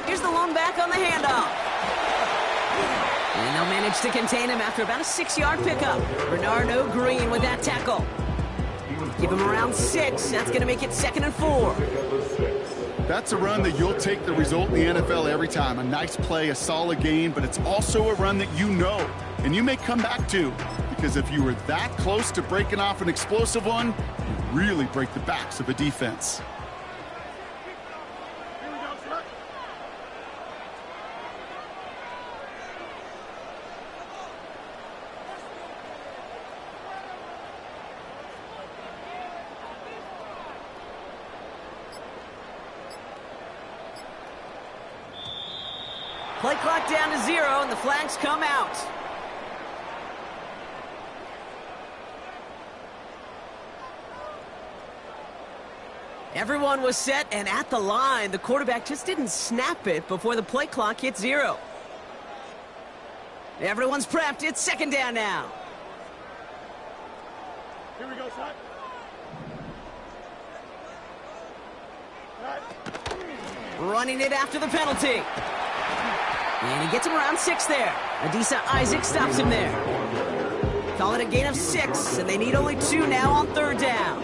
Here's the lone back on the handoff. And they'll manage to contain him after about a 6-yard pickup. Bernardo Green with that tackle. Give him around 6. That's going to make it 2nd and 4. That's a run that you'll take the result in the NFL every time. A nice play, a solid gain, but it's also a run that you know, and you may come back to. Because if you were that close to breaking off an explosive one, you really break the backs of a defense. Play clock down to 0, and the flags come out. Everyone was set and at the line. The quarterback just didn't snap it before the play clock hit 0. Everyone's prepped. It's 2nd down now. Here we go, son. Running it after the penalty. And he gets him around 6 there. Adisa Isaac stops him there. Call it a gain of 6, and they need only 2 now on 3rd down.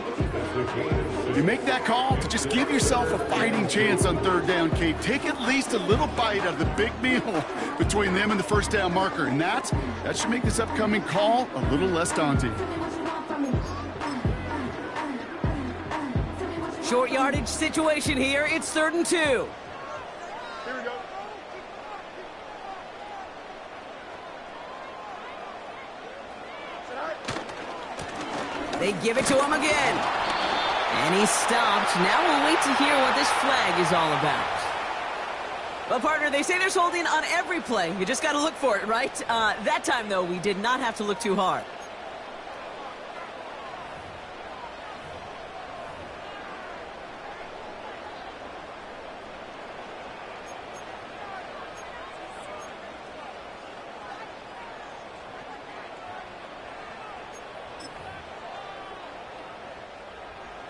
You make that call to just give yourself a fighting chance on 3rd down, Kate. Take at least a little bite out of the big meal between them and the 1st down marker. And that should make this upcoming call a little less daunting. Short yardage situation here. It's 3rd and 2. Here we go. They give it to him again. And he stopped. Now we'll wait to hear what this flag is all about. Well, partner, they say there's holding on every play. You just got to look for it, right? That time, though, we did not have to look too hard.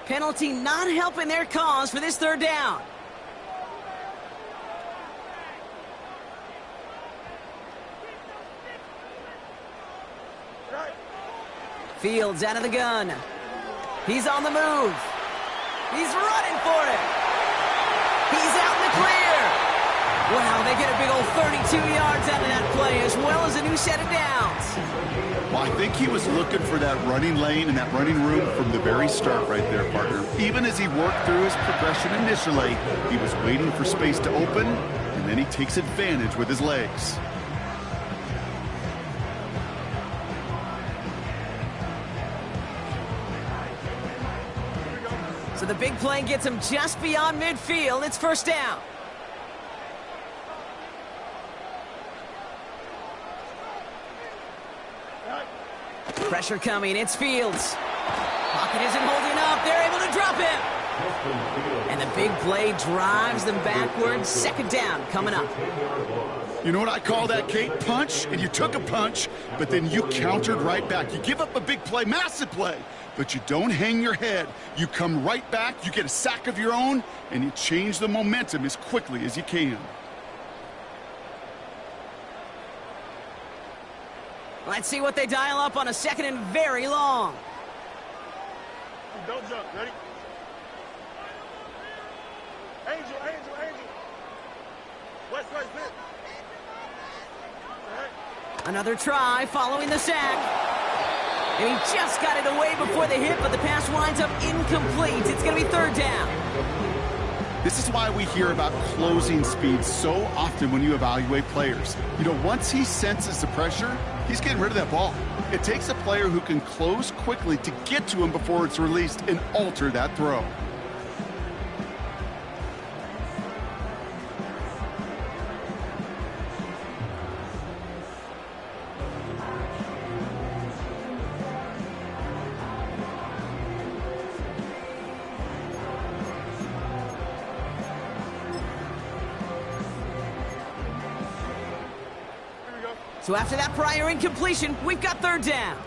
Penalty not helping their cause for this 3rd down. Fields out of the gun. He's on the move. He's running for it. He's out in the clear. Wow, they get a big old 32 yards out of that play, as well as a new set of downs. Well, I think he was looking for that running lane and that running room from the very start right there, partner. Even as he worked through his progression initially, he was waiting for space to open, and then he takes advantage with his legs. So the big play gets him just beyond midfield. It's 1st down. Pressure coming. It's Fields. Pocket isn't holding up. They're able to drop him. And the big play drives them backwards. 2nd down coming up. You know what I call that, Kate? Punch, and you took a punch, but then you countered right back. You give up a big play, massive play, but you don't hang your head. You come right back, you get a sack of your own, and you change the momentum as quickly as you can. Let's see what they dial up on a 2nd and very long. Don't jump. Ready? Angel. West, fit. Another try following the sack. And he just got it away before the hit, but the pass winds up incomplete. It's going to be 3rd down. This is why we hear about closing speed so often when you evaluate players. You know, once he senses the pressure, he's getting rid of that ball. It takes a player who can close quickly to get to him before it's released and alter that throw. So after that prior incompletion, we've got 3rd down.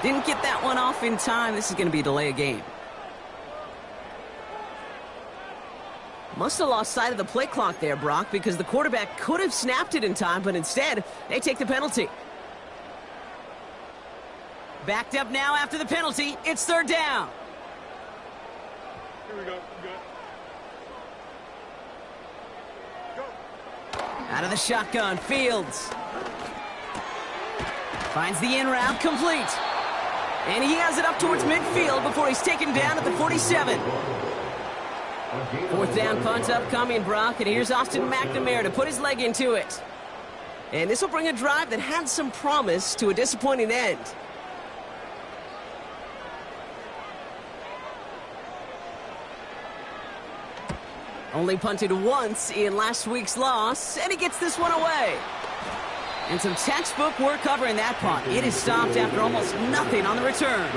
Didn't get that one off in time. This is going to be a delay of game. Must have lost sight of the play clock there, Brock, because the quarterback could have snapped it in time, but instead, they take the penalty. Backed up now after the penalty. It's third down. Here we go. Go. Out of the shotgun, Fields. Finds the in route, complete. And he has it up towards midfield before he's taken down at the 47. Fourth down punt upcoming, Brock, and here's Austin McNamara to put his leg into it. And this will bring a drive that had some promise to a disappointing end. Only punted once in last week's loss, and he gets this one away. And some textbook work covering that punt. It is stopped after almost nothing on the return.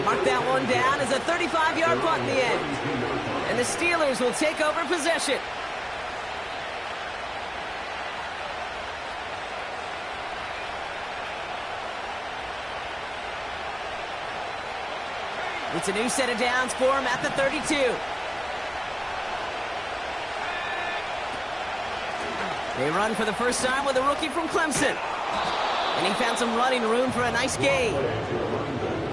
Mark that one down as a 35-yard punt in the end. And the Steelers will take over possession. It's a new set of downs for him at the 32. They run for the first time with a rookie from Clemson. And he found some running room for a nice gain.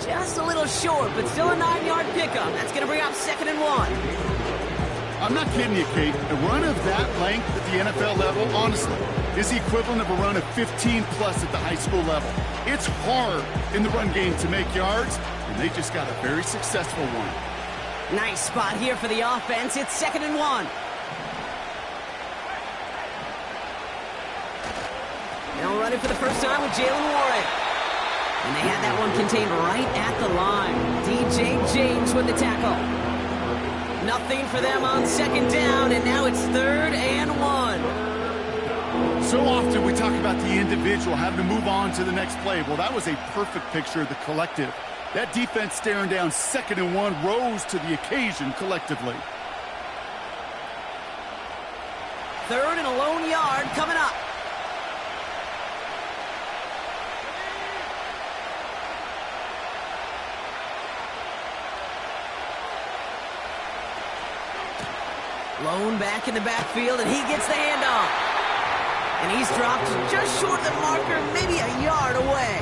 Just a little short, but still a 9-yard pickup. That's going to bring up 2nd and 1. I'm not kidding you, Kate. A run of that length at the NFL level, honestly, is the equivalent of a run of 15-plus at the high school level. It's hard in the run game to make yards, and they just got a very successful one. Nice spot here for the offense. It's 2nd and 1. Now running for the first time with Jalen Warren. And they had that one contained right at the line. DJ James with the tackle. Nothing for them on 2nd down, and now it's 3rd and 1. So often we talk about the individual having to move on to the next play. Well, that was a perfect picture of the collective. That defense staring down 2nd and 1 rose to the occasion collectively. 3rd and a lone yard coming up. Lone back in the backfield, and he gets the handoff. And he's dropped just short of the marker, maybe a yard away.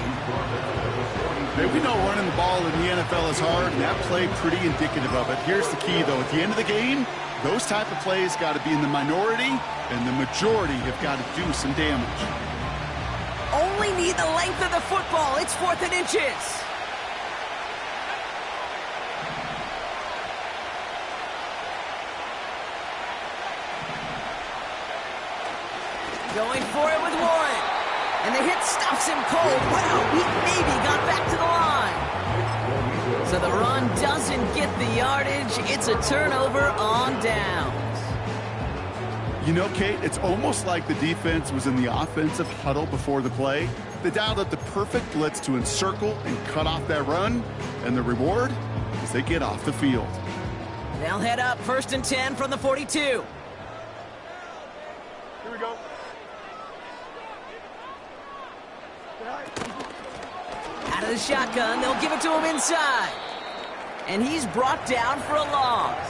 We know running the ball in the NFL is hard, and that play pretty indicative of it. Here's the key, though. At the end of the game, those type of plays got to be in the minority, and the majority have got to do some damage. Only need the length of the football. It's 4th and inches. Going for it with Warren. And the hit stops him cold. Wow, he maybe got back to the line. So the run doesn't get the yardage. It's a turnover on downs. You know, Kate, it's almost like the defense was in the offensive huddle before the play. They dialed up the perfect blitz to encircle and cut off that run. And the reward is they get off the field. They'll head up 1st and 10 from the 42. Here we go. Out of the shotgun, they'll give it to him inside. And he's brought down for a loss.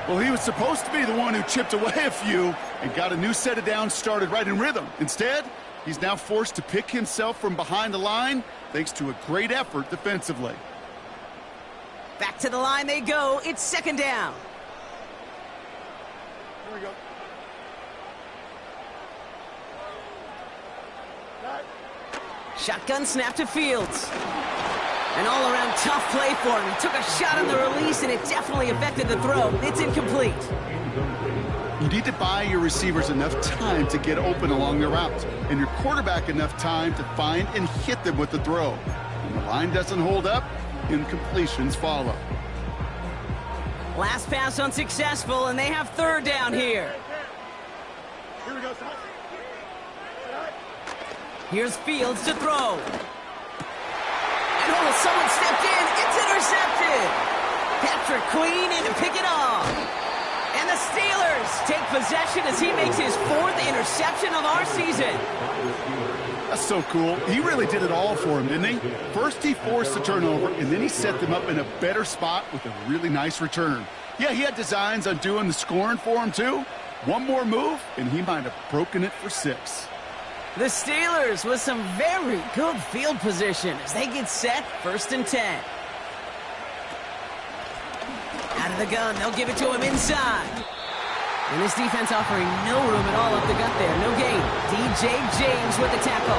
Well, he was supposed to be the one who chipped away a few and got a new set of downs started right in rhythm. Instead, he's now forced to pick himself from behind the line thanks to a great effort defensively. Back to the line they go. It's 2nd down. Here we go. Shotgun snap to Fields. An all-around tough play for him. He took a shot on the release, and it definitely affected the throw. It's incomplete. You need to buy your receivers enough time to get open along the route, and your quarterback enough time to find and hit them with the throw. When the line doesn't hold up, incompletions follow. Last pass unsuccessful, and they have 3rd down here. Here we go, son. Here's Fields to throw. And oh, someone stepped in. It's intercepted. Patrick Queen in to pick it off. And the Steelers take possession as he makes his 4th interception of our season. That's so cool. He really did it all for him, didn't he? First he forced the turnover, and then he set them up in a better spot with a really nice return. Yeah, he had designs on doing the scoring for him, too. One more move, and he might have broken it for 6. The Steelers with some very good field position as they get set, 1st and 10. Out of the gun, they'll give it to him inside. And this defense offering no room at all up the gut there. No gain. DJ James with the tackle.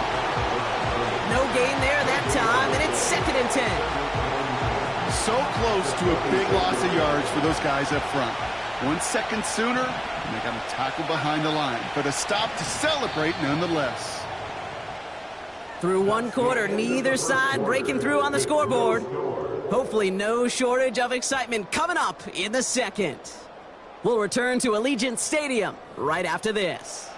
No gain there that time, and it's 2nd and 10. So close to a big loss of yards for those guys up front. 1 second sooner, and they got a tackle behind the line. But a stop to celebrate nonetheless. Through 1 quarter, neither side breaking through on the scoreboard. Hopefully no shortage of excitement coming up in the 2nd. We'll return to Allegiant Stadium right after this.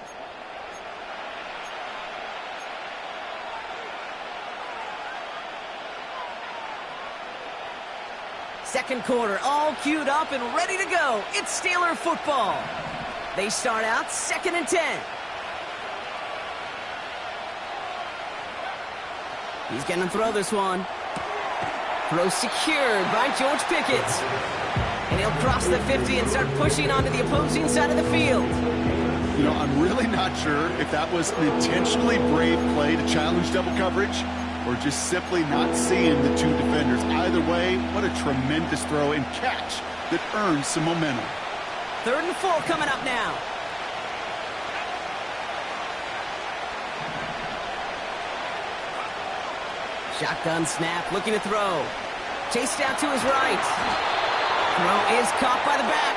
Second quarter, all queued up and ready to go. It's Steeler football. They start out 2nd and 10. He's going to throw this one. Throw secured by George Pickett. And he'll cross the 50 and start pushing onto the opposing side of the field. You know, I'm really not sure if that was an intentionally brave play to challenge double coverage or just simply not seeing the 2 defenders. Either way, what a tremendous throw and catch that earns some momentum. 3rd and 4 coming up now. Shotgun snap, looking to throw. Chased out to his right. Throw is caught by the back.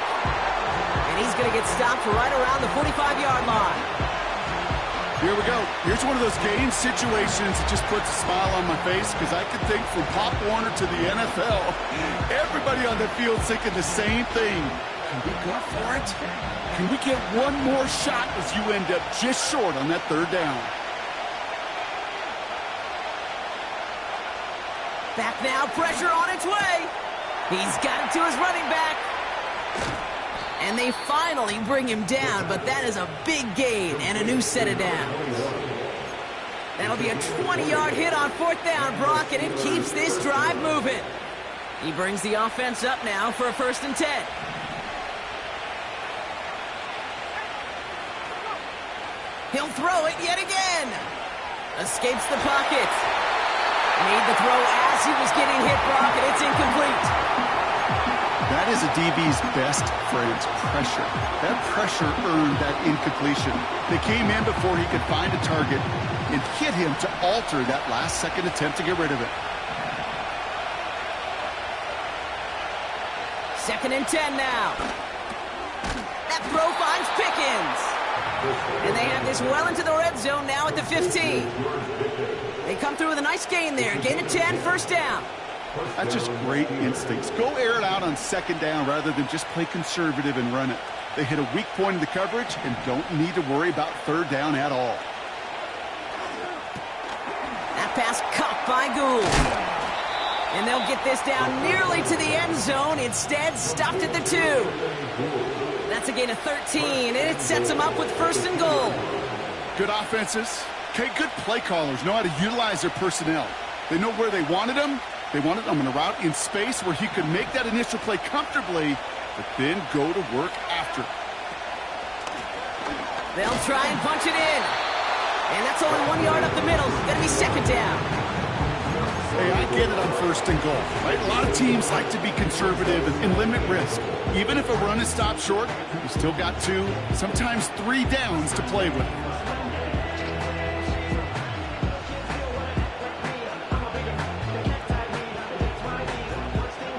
And he's going to get stopped right around the 45-yard line. Here we go. Here's one of those game situations that just puts a smile on my face because I can think from Pop Warner to the NFL. Everybody on the field thinking the same thing. Can we go for it? Can we get one more shot as you end up just short on that 3rd down? Back now, pressure on its way. He's got it to his running back. And they finally bring him down, but that is a big gain and a new set of downs. That'll be a 20-yard hit on 4th down, Brock, and it keeps this drive moving. He brings the offense up now for a 1st and 10. He'll throw it yet again. Escapes the pocket. Made the throw as he was getting hit, Brock, and it's incomplete. That is a DB's best friend, pressure. That pressure earned that incompletion. They came in before he could find a target and hit him to alter that last-second attempt to get rid of it. 2nd and 10 now. That throw finds Pickens. And they have this well into the red zone now at the 15. They come through with a nice gain there. Gain of 10, 1st down. That's just great instincts. Go air it out on 2nd down rather than just play conservative and run it. They hit a weak point in the coverage and don't need to worry about 3rd down at all. That pass caught by Gould. And they'll get this down nearly to the end zone. Instead, stopped at the 2. That's a gain of 13, and it sets them up with 1st and goal. Good offenses. Okay, good play callers know how to utilize their personnel. They know where they wanted them. They wanted them in a route in space where he could make that initial play comfortably, but then go to work after. They'll try and punch it in. And that's only 1 yard up the middle. Gonna be 2nd down. Hey, I get it on 1st and goal, right? A lot of teams like to be conservative and limit risk. Even if a run is stopped short, you still got 2, sometimes 3 downs to play with.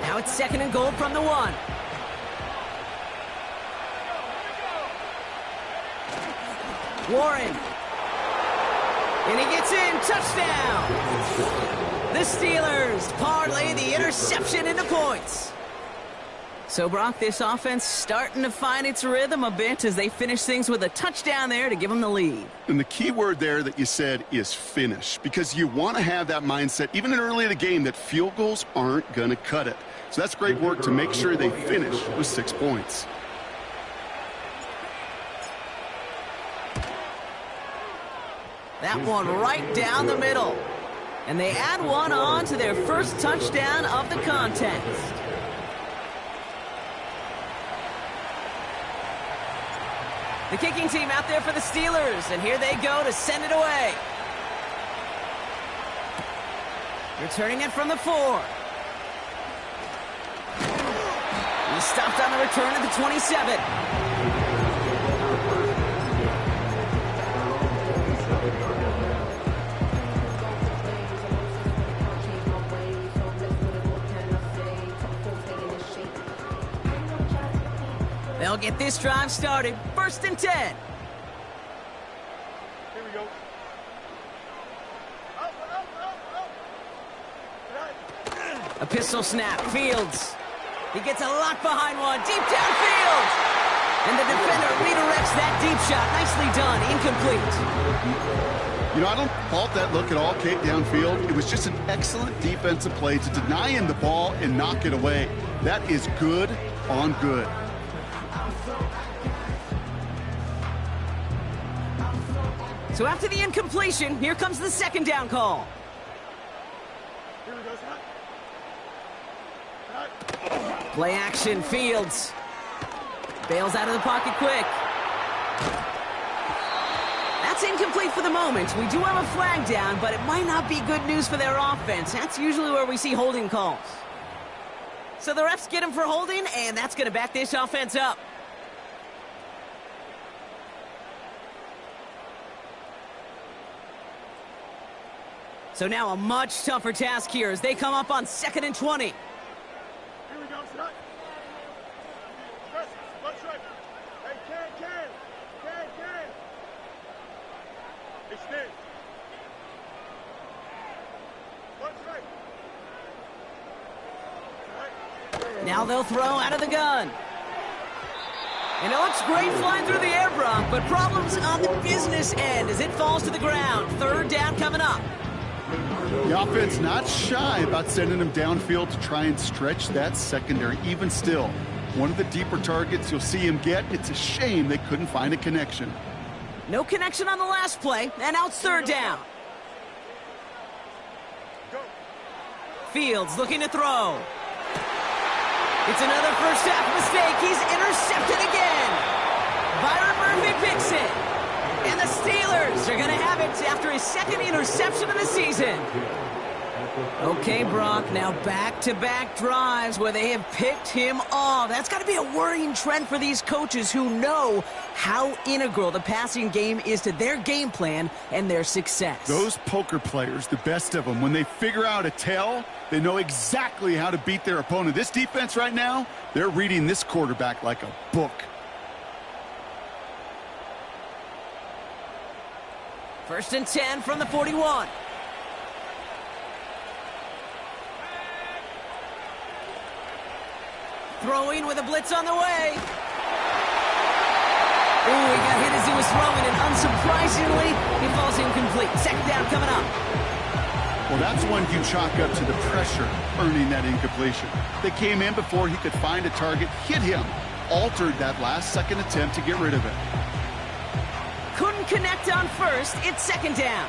Now it's 2nd and goal from the 1. Warren. And he gets in. Touchdown. The Steelers parlay the interception into points. So, Brock, this offense starting to find its rhythm a bit as they finish things with a touchdown there to give them the lead. And the key word there that you said is finish, because you want to have that mindset, even early in the game, that field goals aren't going to cut it. So that's great work to make sure they finish with 6 points. That one right down the middle. And they add one on to their first touchdown of the contest. The kicking team out there for the Steelers, and here they go to send it away. Returning it from the 4. He stopped on the return at the 27. They'll get this drive started. 1st and 10. Here we go. A pistol snap. Fields. He gets a lock behind one. Deep downfield. And the defender redirects that deep shot. Nicely done. Incomplete. You know, I don't fault that look at all, Kate, downfield. It was just an excellent defensive play to deny him the ball and knock it away. That is good on good. So after the incompletion, here comes the 2nd down call. Here we go, son. Play action, Fields. Bails out of the pocket quick. That's incomplete for the moment. We do have a flag down, but it might not be good news for their offense. That's usually where we see holding calls. So the refs get him for holding, and that's going to back this offense up. So now a much tougher task here as they come up on 2nd and 20. Here we go, son. Press, let's right. Hey, can. Extend. Let's right. Now they'll throw out of the gun. And it looks great flying through the air, Brock, but problems on the business end as it falls to the ground. 3rd down coming up. The offense not shy about sending him downfield to try and stretch that secondary. Even still, one of the deeper targets you'll see him get. It's a shame they couldn't find a connection. No connection on the last play, and now it's 3rd down. Go. Fields looking to throw. It's another first half mistake. He's intercepted again. Byron Murphy picks it. And the Steelers are going to have it after his 2nd interception of the season. Okay, Brock, now back-to-back drives where they have picked him off. That's got to be a worrying trend for these coaches who know how integral the passing game is to their game plan and their success. Those poker players, the best of them, when they figure out a tell, they know exactly how to beat their opponent. This defense right now, they're reading this quarterback like a book. 1st and 10 from the 41. Throwing with a blitz on the way. Ooh, he got hit as he was throwing, and unsurprisingly, he falls incomplete. 2nd down coming up. Well, that's one you chalk up to the pressure earning that incompletion. They came in before he could find a target, hit him, altered that last-second attempt to get rid of it. Couldn't connect on 1st. It's 2nd down.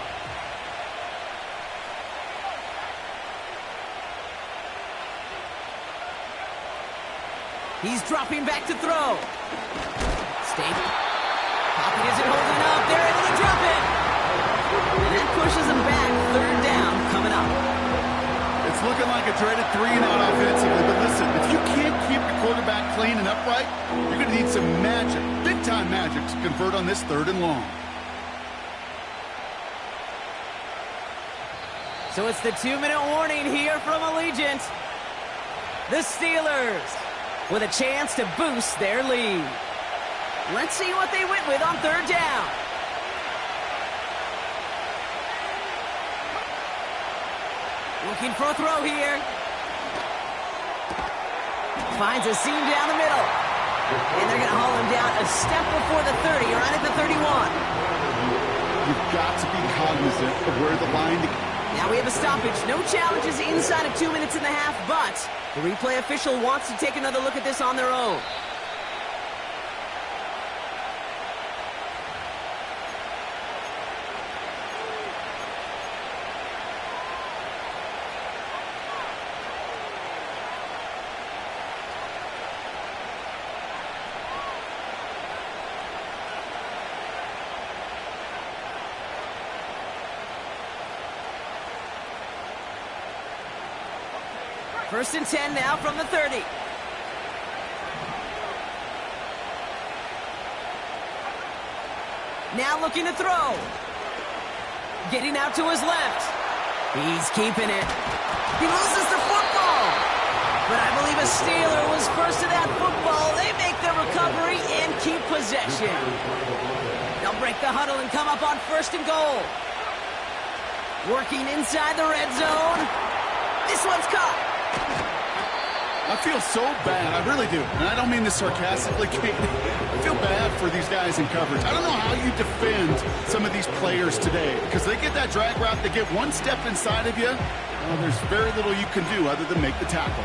He's dropping back to throw. State. Pocket isn't holding up. They're able to drop it. And that pushes him back. 3rd down coming up. It's looking like a dreaded 3-and-out offensively, but listen, if you can't keep the quarterback clean and upright, you're going to need some magic, big-time magic, to convert on this 3rd and long. So it's the 2-minute warning here from Allegiant. The Steelers with a chance to boost their lead. Let's see what they went with on 3rd down. Looking for a throw here. Finds a seam down the middle. And they're going to haul him down a step before the 30, right at the 31. You've got to be cognizant of where the line... Now we have a stoppage. No challenges inside of 2 minutes and a half, but the replay official wants to take another look at this on their own. First and 10 now from the 30. Now looking to throw. Getting out to his left. He's keeping it. He loses the football. But I believe a Steeler was first to that football. They make the recovery and keep possession. They'll break the huddle and come up on first and goal. Working inside the red zone. This one's caught. I feel so bad. I really do. And I don't mean this sarcastically, Kate. I feel bad for these guys in coverage. I don't know how you defend some of these players today because they get that drag route, they get one step inside of you. Well, there's very little you can do other than make the tackle.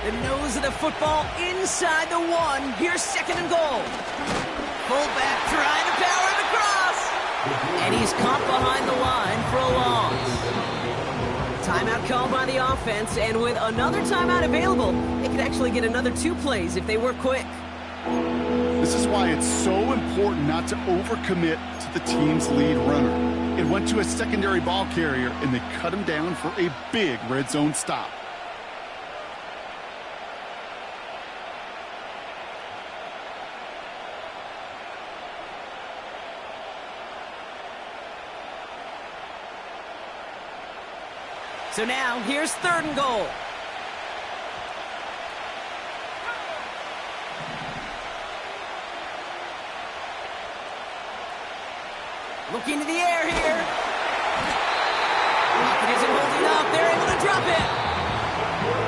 The nose of the football inside the 1. Here's second and goal. Fullback trying to power it across. And he's caught behind the line for a loss. Timeout called by the offense, and with another timeout available, they could actually get another 2 plays if they work quick. This is why it's so important not to overcommit to the team's lead runner. It went to a secondary ball carrier, and they cut him down for a big red zone stop. So now, here's third and goal. Looking to the air here. Pocket isn't holding up. They're able to drop it.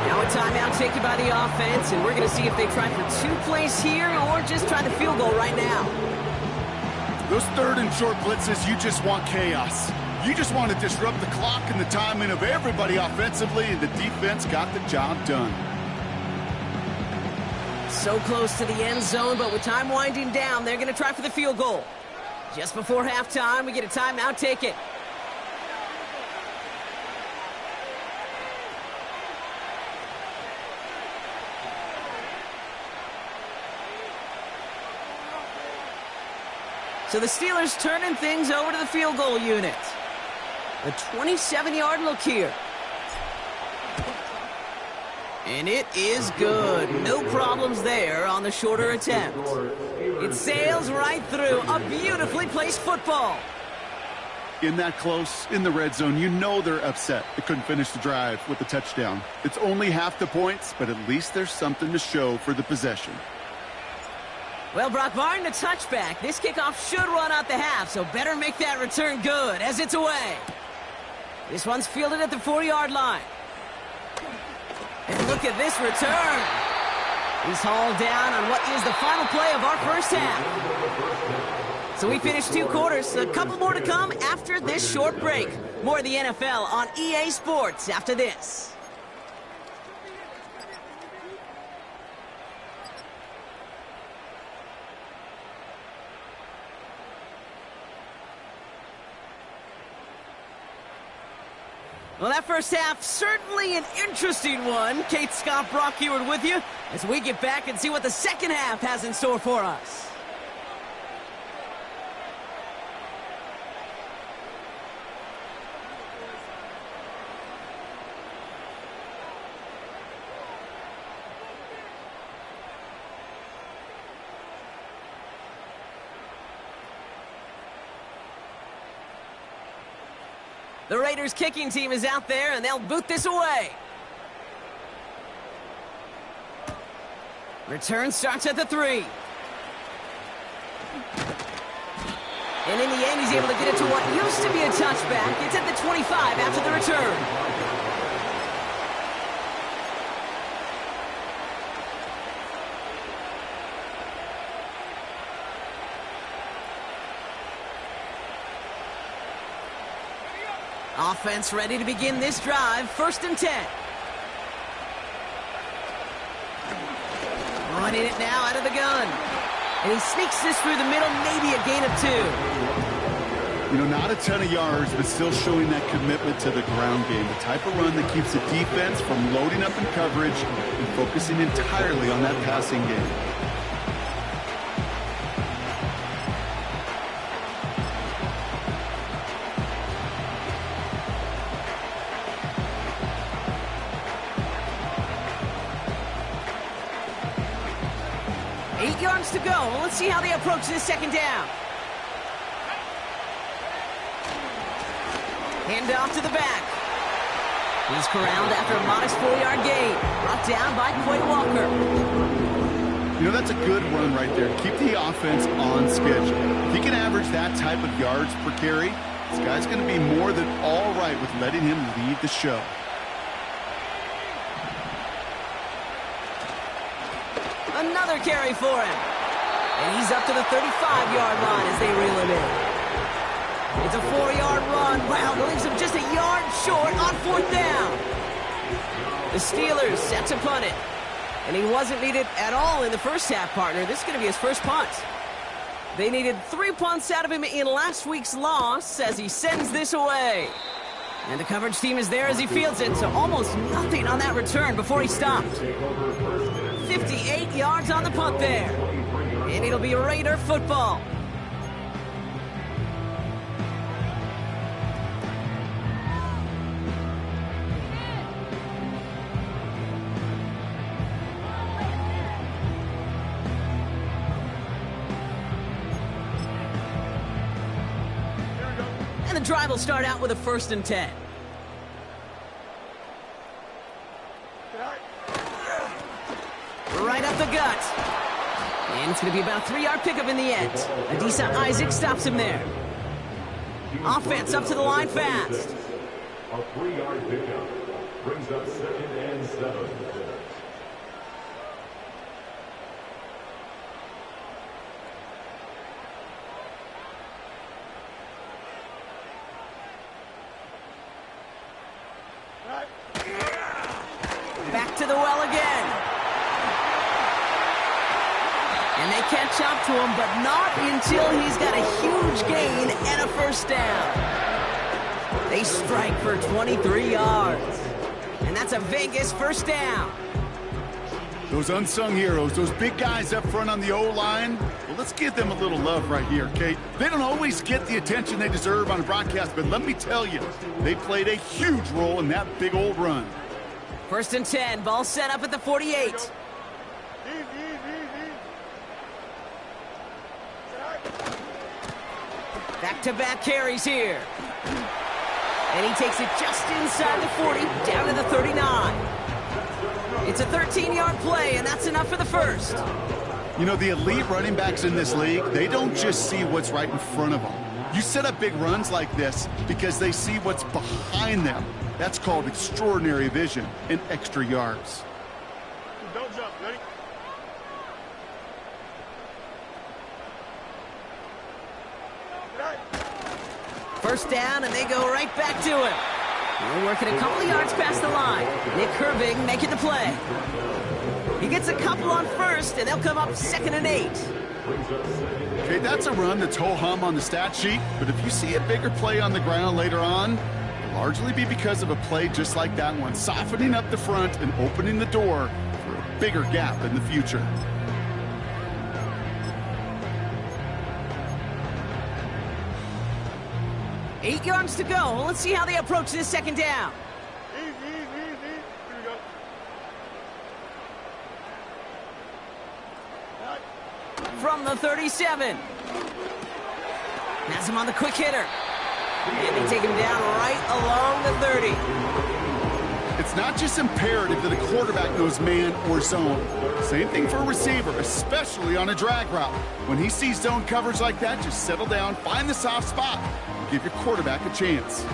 Now a timeout taken by the offense, and we're going to see if they try for 2 plays here or just try the field goal right now. Those third and short blitzes, you just want chaos. You just want to disrupt the clock and the timing of everybody offensively, and the defense got the job done. So close to the end zone, but with time winding down, they're going to try for the field goal. Just before halftime, we get a timeout taken. So the Steelers turning things over to the field goal unit. A 27-yard look here. And it is good. No problems there on the shorter attempt. It sails right through a beautifully placed football. In that close, in the red zone, you know they're upset they couldn't finish the drive with the touchdown. It's only half the points, but at least there's something to show for the possession. Well, Brock, barring the touchback, this kickoff should run out the half, so better make that return good as it's away. This one's fielded at the 4-yard line. And look at this return. He's hauled down on what is the final play of our first half. So we finished 2 quarters, a couple more to come after this short break. More of the NFL on EA Sports after this. Well, that first half, certainly an interesting one. Kate, Scott, Brock Heward with you as we get back and see what the second half has in store for us. The Raiders kicking team is out there, and they'll boot this away. Return starts at the 3. And in the end, he's able to get it to what used to be a touchback. It's at the 25 after the return. Offense ready to begin this drive. First and 10. Running it now out of the gun. And he sneaks this through the middle, maybe a gain of 2. You know, not a ton of yards, but still showing that commitment to the ground game. The type of run that keeps the defense from loading up in coverage and focusing entirely on that passing game. yards to go. Let's see how they approach this second down. Hand off to the back. He's corralled after a modest 4-yard gain. Brought down by Quay Walker. You know, that's a good run right there. Keep the offense on schedule. If he can average that type of yards per carry, this guy's going to be more than all right with letting him lead the show. Another carry for him. And he's up to the 35-yard line as they reel him in. It's a 4-yard run. Wow, that leaves him just a yard short on 4th down. The Steelers set to punt it. And he wasn't needed at all in the first half, partner. This is going to be his first punt. They needed 3 punts out of him in last week's loss as he sends this away. And the coverage team is there as he fields it, so almost nothing on that return before he stopped. 58 yards on the punt there. And it'll be Raider football. And the drive will start out with a 1st and 10. Right up the gut. And it's going to be about a 3-yard pickup in the end. Adisa Isaac stops him there. Offense up to the line fast. A 3-yard pickup brings up 2nd and 7. Back to the well again. And they catch up to him, but not until he's got a huge gain and a 1st down. They strike for 23 yards. And that's a Vegas 1st down. Those unsung heroes, those big guys up front on the O-line, well, let's give them a little love right here, Kate. They don't always get the attention they deserve on a broadcast, but let me tell you, they played a huge role in that big old run. 1st and 10, ball set up at the 48. Back-to-back carries here. And he takes it just inside the 40, down to the 39. It's a 13-yard play, and that's enough for the 1st. You know, the elite running backs in this league, they don't just see what's right in front of them. You set up big runs like this because they see what's behind them. That's called extraordinary vision and extra yards. Don't jump, ready? 1st down, and they go right back to him. We're working a couple of yards past the line. Nick Herbig making the play. He gets a couple on 1st, and they'll come up 2nd and 8. Okay, that's a run that's ho-hum on the stat sheet, but if you see a bigger play on the ground later on, it'll largely be because of a play just like that one, softening up the front and opening the door for a bigger gap in the future. Eight yards to go. Let's see how they approach this second down. Easy. Here we go. From the 37. Has him on the quick hitter. And they take him down right along the 30. It's not just imperative that a quarterback knows man or zone. Same thing for a receiver, especially on a drag route. When he sees zone coverage like that, just settle down, find the soft spot, and give your quarterback a chance.